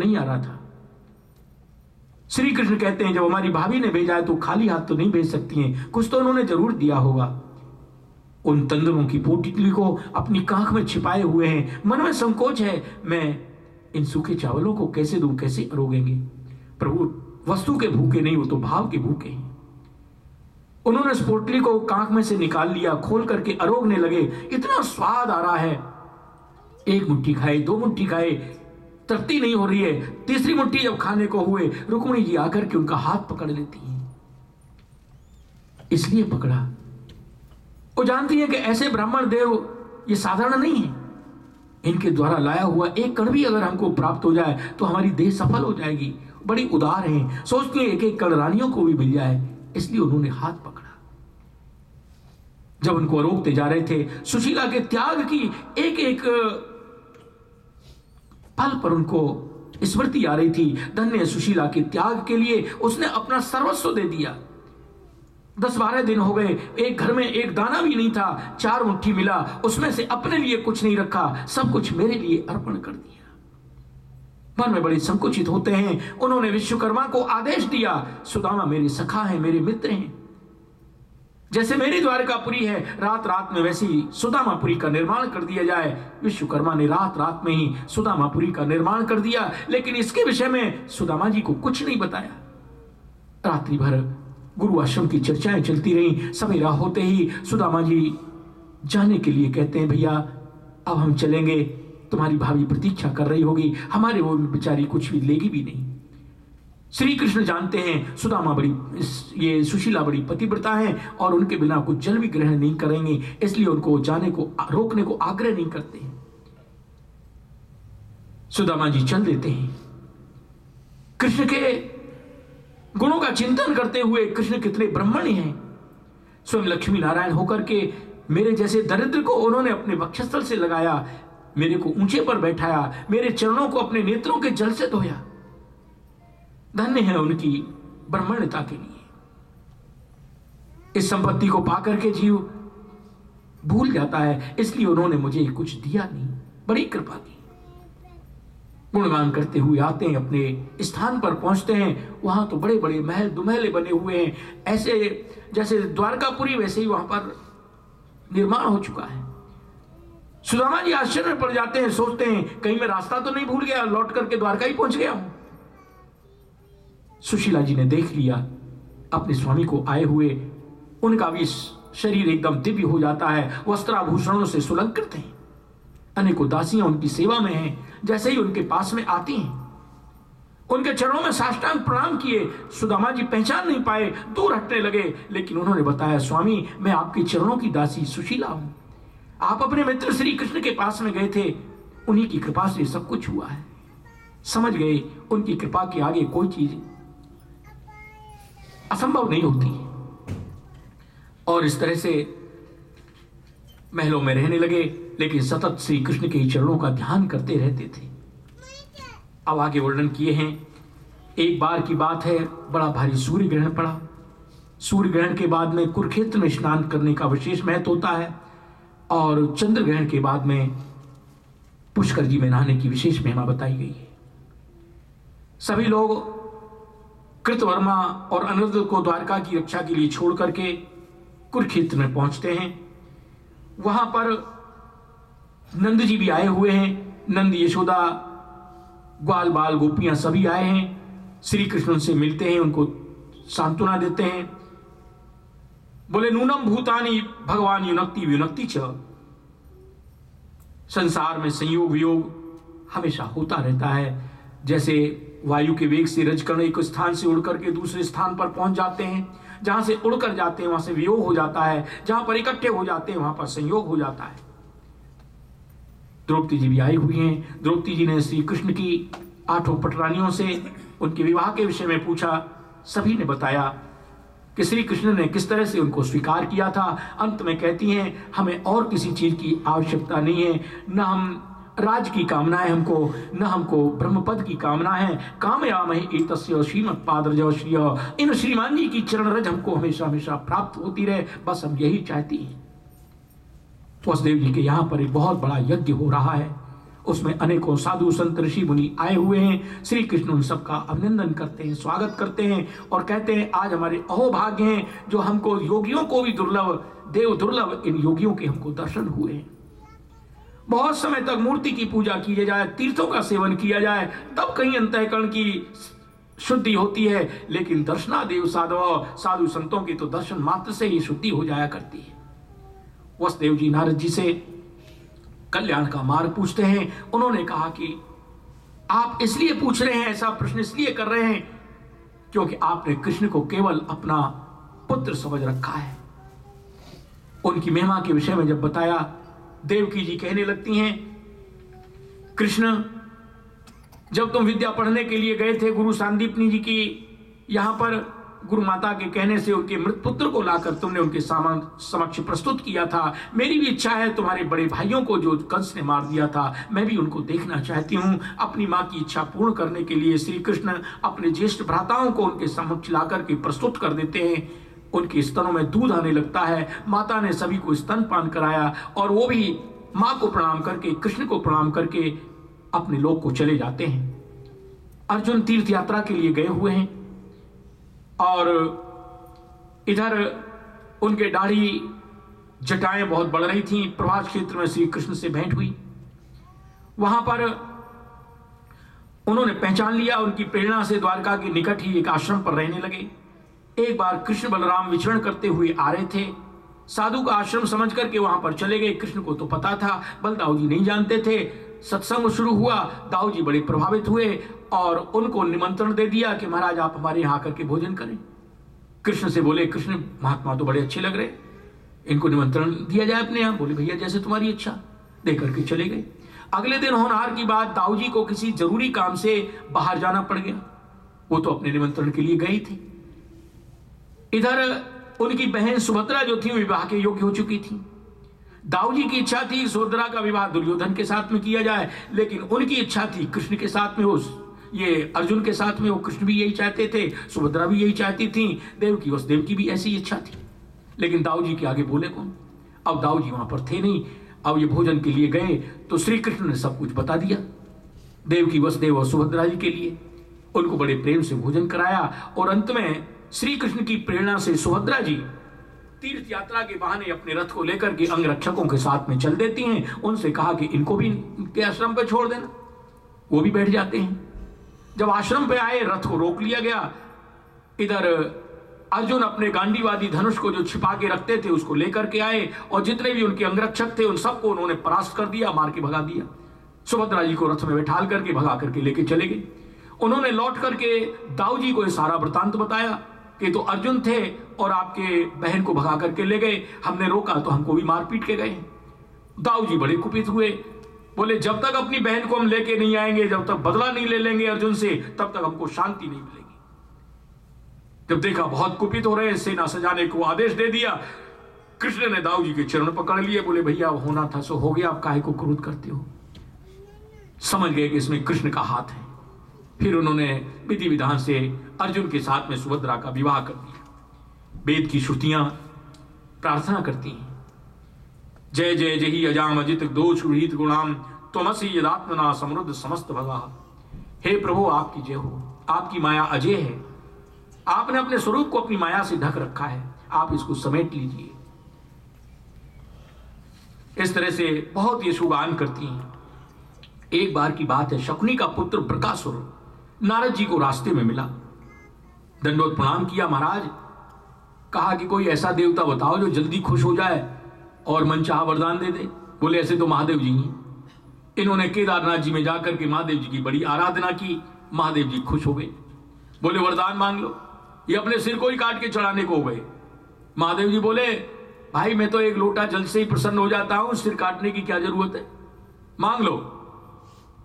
नहीं आ रहा था। श्री कृष्ण कहते हैं जब हमारी भाभी ने भेजा है तो खाली हाथ तो नहीं भेज सकती हैं, कुछ तो उन्होंने जरूर दिया होगा। उन तंदुरों की पोटली को अपनी कांख में छिपाए हुए हैं, मन में संकोच है, मैं इन सूखे चावलों को कैसे दूं, कैसे अरोगेंगे। प्रभु वस्तु के भूखे नहीं, वो तो भाव के भूखे हैं। उन्होंने इस पोटली को कांख में से निकाल लिया, खोल करके अरोगने लगे। इतना स्वाद आ रहा है, एक मुट्ठी खाए, दो मुट्ठी खाए, तृप्ति नहीं हो रही है। तीसरी मुट्ठी जब खाने को हुए, रुक्मिणी जी आकर के उनका हाथ पकड़ लेती हैं। इसलिए पकड़ा, वो जानती है कि ऐसे ब्राह्मण देव ये साधारण नहीं है। इनके द्वारा लाया हुआ एक कण भी अगर हमको प्राप्त हो जाए तो हमारी देह सफल हो जाएगी। बड़ी उदार हैं, सोचती है एक एक कण रानियों को भी मिल जाए, इसलिए उन्होंने हाथ पकड़ा। जब उनको रोकते जा रहे थे, सुशीला के त्याग की एक एक पल पर उनको स्मृति आ रही थी। धन्य सुशीला के त्याग के लिए उसने अपना सर्वस्व दे दिया। 10-12 दिन हो गए, एक घर में एक दाना भी नहीं था, 4 मुट्ठी मिला, उसमें से अपने लिए कुछ नहीं रखा, सब कुछ मेरे लिए अर्पण कर दिया। मन में बड़े संकुचित होते हैं। उन्होंने विश्वकर्मा को आदेश दिया, सुदामा मेरे सखा हैं, मेरे मित्र हैं, जैसे मेरी द्वारकापुरी है, रात रात में वैसे ही सुदामापुरी का निर्माण कर दिया जाए। विश्वकर्मा ने रात रात में ही सुदामापुरी का निर्माण कर दिया, लेकिन इसके विषय में सुदामा जी को कुछ नहीं बताया। रात्रि भर गुरु आश्रम की चर्चाएं चलती रहीं। सवेरा होते ही सुदामा जी जाने के लिए कहते हैं, भैया अब हम चलेंगे, तुम्हारी भाभी प्रतीक्षा कर रही होगी, हमारे वो बेचारी कुछ भी लेगी भी नहीं। श्री कृष्ण जानते हैं सुदामा ये सुशीला बड़ी पतिव्रता है और उनके बिना कुछ जल भी ग्रहण नहीं करेंगे, इसलिए उनको जाने को रोकने को आग्रह नहीं करते हैं। सुदामा जी चल देते हैं। कृष्ण के गुणों का चिंतन करते हुए, कृष्ण कितने ब्रह्मण्य हैं। स्वयं लक्ष्मी नारायण होकर के मेरे जैसे दरिद्र को उन्होंने अपने वक्षस्थल से लगाया, मेरे को ऊंचे पर बैठाया, मेरे चरणों को अपने नेत्रों के जल से धोया। धन्य है उनकी ब्रह्मण्यता के लिए। इस संपत्ति को पाकर के जीव भूल जाता है, इसलिए उन्होंने मुझे कुछ दिया नहीं, बड़ी कृपा की। गुणगान करते हुए आते हैं, अपने स्थान पर पहुंचते हैं। वहां तो बड़े बड़े महल दुमहले बने हुए हैं, ऐसे जैसे द्वारकापुरी वैसे ही वहां पर निर्माण हो चुका है। सुदामा जी आश्चर्य में पड़ जाते हैं, सोचते हैं कहीं मैं रास्ता तो नहीं भूल गया, लौट करके द्वारका ही पहुंच गया हूं। सुशीला जी ने देख लिया अपने स्वामी को आए हुए, उनका भी शरीर एकदम दिव्य हो जाता है, वस्त्राभूषणों से सुलंकृत हैं। अनेकों दासियां उनकी सेवा में हैं। जैसे ही उनके पास में आती हैं, उनके चरणों में साष्टांग प्रणाम किए। सुदामा जी पहचान नहीं पाए, दूर हटने लगे, लेकिन उन्होंने बताया, स्वामी मैं आपके चरणों की दासी सुशीला हूं। आप अपने मित्र श्री कृष्ण के पास में गए थे, उन्हीं की कृपा से सब कुछ हुआ है। समझ गए उनकी कृपा के आगे कोई चीज असंभव नहीं होती। और इस तरह से महलों में रहने लगे, लेकिन सतत श्री कृष्ण के चरणों का ध्यान करते रहते थे। अब आगे वर्णन किए हैं। एक बार की बात है, बड़ा भारी सूर्य ग्रहण पड़ा। सूर्य ग्रहण के बाद में कुरुक्षेत्र में स्नान करने का विशेष महत्व होता है, और चंद्र ग्रहण के बाद में पुष्कर जी में नहाने की विशेष महिमा बताई गई है। सभी लोग कृतवर्मा और अनिरुद्ध को द्वारका की रक्षा के लिए छोड़ करके कुरुक्षेत्र में पहुंचते हैं। वहां पर नंद जी भी आए हुए हैं, नंद यशोदा ग्वाल बाल गोपियां सभी आए हैं। श्री कृष्ण उनसे मिलते हैं, उनको सांत्वना देते हैं। बोले नूनम भूतानि भगवान युनक्ति वियुनक्ति च। संसार में संयोग वियोग हमेशा होता रहता है। जैसे वायु के वेग से रजकण एक स्थान से उड़कर के दूसरे स्थान पर पहुंच जाते हैं, जहां से उड़कर जाते हैं वहां से वियोग हो जाता है, जहां पर इकट्ठे हो जाते हैं वहां पर संयोग हो जाता है। द्रौपदी जी भी आई हुई हैं। द्रौपदी जी ने श्री कृष्ण की 8 पटरानियों से उनके विवाह के विषय में पूछा। सभी ने बताया कि श्री कृष्ण ने किस तरह से उनको स्वीकार किया था। अंत में कहती हैं, हमें और किसी चीज की आवश्यकता नहीं है, न हम राज की कामना है हमको, न हमको ब्रह्मपद की कामना है। कामयामहि एतस्य श्रीमत्पादरजः श्रियः। इन श्रीमान जी की चरण रज हमको हमेशा हमेशा प्राप्त होती रहे, बस हम यही चाहती हैं। वसुदेव जी के यहाँ पर एक बहुत बड़ा यज्ञ हो रहा है। उसमें अनेकों साधु संत ऋषि मुनि आए हुए हैं। श्री कृष्ण उन सबका अभिनंदन करते हैं, स्वागत करते हैं और कहते हैं आज हमारे अहोभाग्य हैं जो हमको योगियों को भी दुर्लभ, देव दुर्लभ इन योगियों के हमको दर्शन हुए हैं। बहुत समय तक मूर्ति की पूजा की जाए, तीर्थों का सेवन किया जाए, तब कहीं अंतःकरण की शुद्धि होती है, लेकिन दर्शनादेव साधु संतों की तो दर्शन मात्र से ही शुद्धि हो जाया करती है। वसुदेव जी नारद जी से कल्याण का मार्ग पूछते हैं। उन्होंने कहा कि आप इसलिए पूछ रहे हैं, ऐसा प्रश्न इसलिए कर रहे हैं क्योंकि आपने कृष्ण को केवल अपना पुत्र समझ रखा है। उनकी महिमा के विषय में जब बताया, देवकी जी कहने लगती हैं, कृष्ण जब तुम विद्या पढ़ने के लिए गए थे गुरु सांदीपनी जी की यहां पर, गुरु माता के कहने से उनके मृत पुत्र को लाकर तुमने उनके समक्ष प्रस्तुत किया था। मेरी भी इच्छा है तुम्हारे बड़े भाइयों को जो कंस ने मार दिया था, मैं भी उनको देखना चाहती हूँ। अपनी माँ की इच्छा पूर्ण करने के लिए श्री कृष्ण अपने ज्येष्ठ भ्राताओं को उनके समक्ष लाकर के प्रस्तुत कर देते हैं। उनके स्तनों में दूध आने लगता है। माता ने सभी को स्तनपान कराया और वो भी माँ को प्रणाम करके, कृष्ण को प्रणाम करके अपने लोक को चले जाते हैं। अर्जुन तीर्थ यात्रा के लिए गए हुए हैं और इधर उनके दाढ़ी जटाएं बहुत बढ़ रही थीं। प्रभास क्षेत्र में श्री कृष्ण से भेंट हुई। वहां पर उन्होंने पहचान लिया, उनकी प्रेरणा से द्वारका के निकट ही एक आश्रम पर रहने लगे। एक बार कृष्ण बलराम विचरण करते हुए आ रहे थे, साधु का आश्रम समझ करके वहां पर चले गए। कृष्ण को तो पता था, बलदाऊ जी नहीं जानते थे। सत्संग शुरू हुआ, दाऊ जी बड़े प्रभावित हुए और उनको निमंत्रण दे दिया कि महाराज आप हमारे यहाँ आकर के भोजन करें। कृष्ण से बोले, कृष्ण महात्मा तो बड़े अच्छे लग रहे, इनको निमंत्रण दिया जाए अपने यहाँ। बोले भैया जैसे तुम्हारी इच्छा, दे करके चले गए। अगले दिन होनहार की बात, दाऊ जी को किसी जरूरी काम से बाहर जाना पड़ गया। वो तो अपने निमंत्रण के लिए गई थी। इधर उनकी बहन सुभद्रा जो थी विवाह के योग्य हो चुकी थी। दाऊ जी की इच्छा थी सुभद्रा का विवाह दुर्योधन के साथ में किया जाए, लेकिन उनकी इच्छा थी कृष्ण के साथ में हो, ये अर्जुन के साथ में हो। कृष्ण भी यही चाहते थे, सुभद्रा भी यही चाहती थी, देवकी वसुदेव की भी ऐसी इच्छा थी। लेकिन दाऊ जी के आगे बोले कौन? अब दाऊ जी वहां पर थे नहीं। अब ये भोजन के लिए गए तो श्री कृष्ण ने सब कुछ बता दिया देवकी वसुदेव और सुभद्रा जी के लिए। उनको बड़े प्रेम से भोजन कराया और अंत में श्री कृष्ण की प्रेरणा से सुभद्रा जी तीर्थ यात्रा के बहाने अपने रथ को लेकर के अंगरक्षकों के साथ में चल देती हैं। उनसे कहा कि इनको भी इनके आश्रम पे छोड़ देना। वो भी बैठ जाते हैं। जब आश्रम पे आए, रथ को रोक लिया गया। इधर अर्जुन अपने गांडीवादी धनुष को जो छिपा के रखते थे उसको लेकर के आए और जितने भी उनके अंगरक्षक थे उन सबको उन्होंने परास्त कर दिया, मार के भगा दिया। सुभद्रा जी को रथ में बैठाल करके भगा करके लेके चले गए। उन्होंने लौट करके दाऊ जी को ये सारा वृतांत बताया कि तो अर्जुन थे और आपके बहन को भगा करके ले गए, हमने रोका तो हमको भी मार पीट के गए। दाऊ जी बड़े कुपित हुए, बोले जब तक अपनी बहन को हम लेके नहीं आएंगे, जब तक बदला नहीं ले लेंगे अर्जुन से, तब तक हमको शांति नहीं मिलेगी। जब देखा बहुत कुपित हो रहे हैं, सेना सजाने को आदेश दे दिया। कृष्ण ने दाऊ जी के चरण पकड़ लिए, बोले भैया होना था सो हो गया, आप काहे को क्रोध करते हो? समझ गए कि इसमें कृष्ण का हाथ है। फिर उन्होंने विधि विधान से अर्जुन के साथ में सुभद्रा का विवाह कर दिया। वेद की श्रुतियां प्रार्थना करती हैं, जय जय जही अजाम अजित दोष रहित गुणाम त्वमसि यदात्मना समृद्ध समस्त भगा। हे प्रभु आपकी जय हो, आपकी माया अजय है, आपने अपने स्वरूप को अपनी माया से ढक रखा है, आप इसको समेट लीजिए। इस तरह से बहुत ये शुभगान करती हैं। एक बार की बात है, शकुनी का पुत्र बृकासुर नारद जी को रास्ते में मिला, दंडोत प्रणाम किया। महाराज, कहा कि कोई ऐसा देवता बताओ जो जल्दी खुश हो जाए और मनचाहा वरदान दे दे। बोले ऐसे तो महादेव जी हैं। इन्होंने केदारनाथ जी में जाकर के महादेव जी की बड़ी आराधना की, महादेव जी खुश हो गए। बोले वरदान मांग लो। ये अपने सिर को ही काट के चढ़ाने को हो गए। महादेव जी बोले भाई मैं तो एक लोटा जल से ही प्रसन्न हो जाता हूं, सिर काटने की क्या जरूरत है, मांग लो।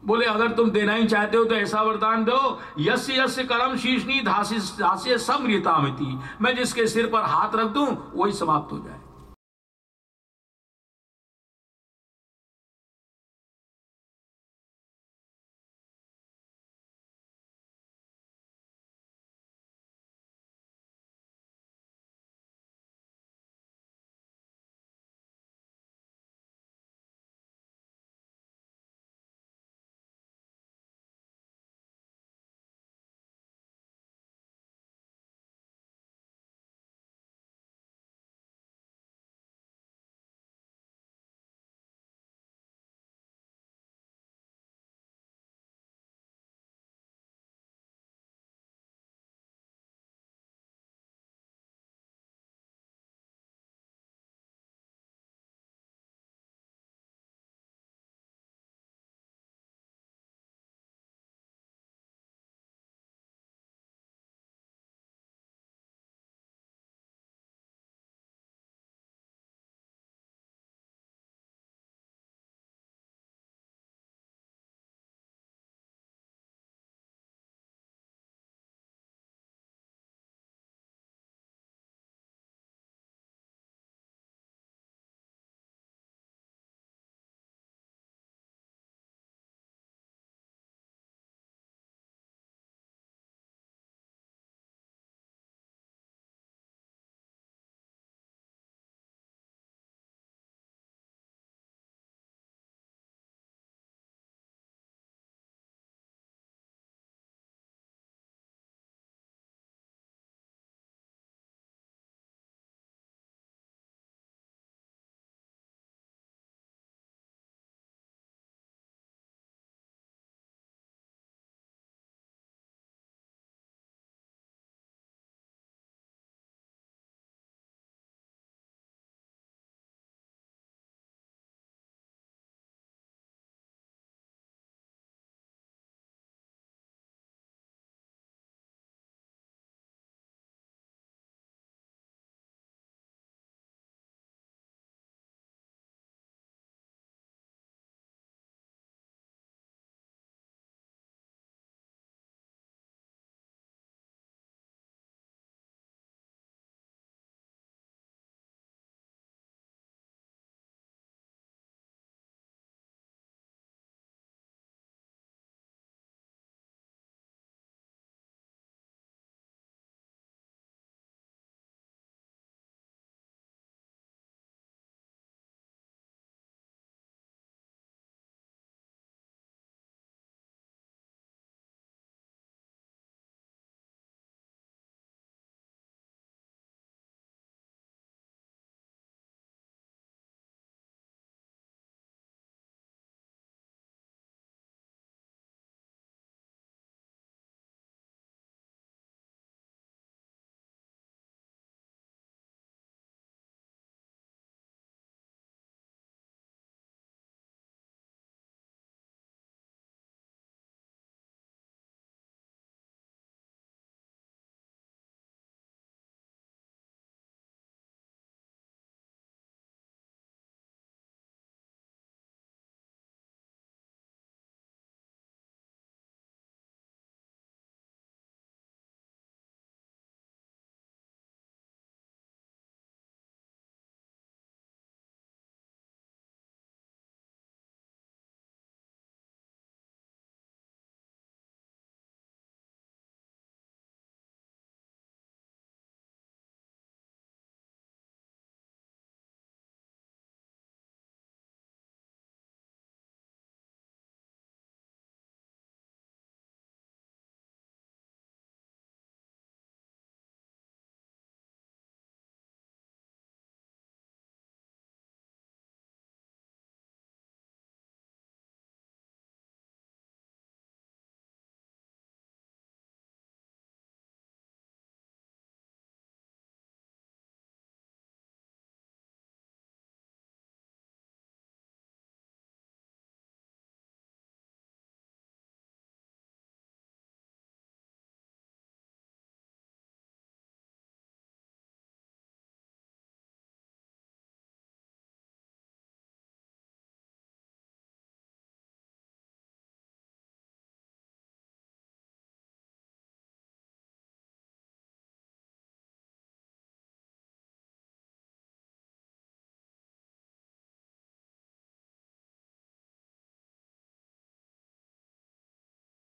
बोले अगर तुम देना ही चाहते हो तो ऐसा वरदान दो, यस्य यस्य करम शीर्षनी धास्य समृतामिति, मैं जिसके सिर पर हाथ रख दूं वही समाप्त हो जाए।